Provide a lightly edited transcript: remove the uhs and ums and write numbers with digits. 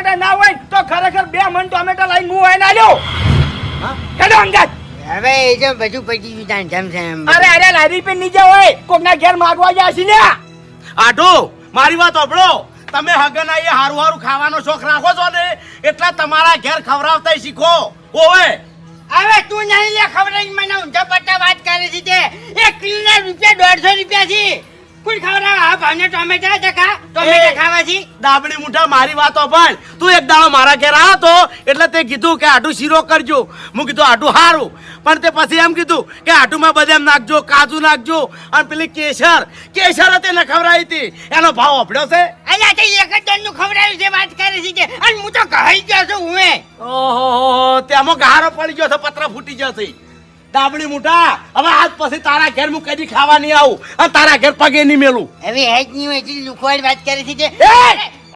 ટોમેટા ના હોય તો ખરેખર 2 મણ ટોમેટા લઈને હું આઈને આલ્યો. હેડો અંગત. હવે એ તો બધું પતી ગયું તાન જમ છે એમ. અરે લારી પે નીચે હોય કોકના ઘેર માગવા જાય છે લ્યા. આટો મારી વાત સાંભળો, તમે હગના એ હારું હારું ખાવાનો શોખ રાખો છો ને એટલે તમારા ઘેર ખવડાવતા શીખો. ઓવે હવે તું નહીં લે ખવડાવી મને ઊંધા પટ્ટા વાત કરે છે તે 1 કિલોના રૂપિયા 150 રૂપિયા છે. કોઈ ખવડાવે આ ભાવને ટોમેટા ટકા ટોમેટા ખાવા છે. ડાબડી મુઠા મારી વાતો પણ તું એક દાડો મારા ઘેર આવ્યો તો એટલે તે કીધું કે આટું શીરો કરજો. હું કીધું આટું હારું, પણ તે પછી એમ કીધું કે આટુમાં બદામ નાખજો, કાજુ નાખજો અને પેલી કેસર તે ન ખવડાવી હતી એનો ભાવ આપડ્યો છે. અલ્યા તે એક જ દંડનું ખવડાવ્યું છે વાત કરે છે તે અને હું તો કહી ગયો છું હું. ઓહો તેમાં ગારો પડી ગયો છે, પત્ર ફૂટી ગયો છે. ડાબડી મુઠા હવે આજ પછી તારા ઘેર હું કદી ખાવા નહીં આવું અને તારા ઘેર પગે નહીં મેલું. હવે હેજ ની હોય લુખવાડ વાત કરે છે તે.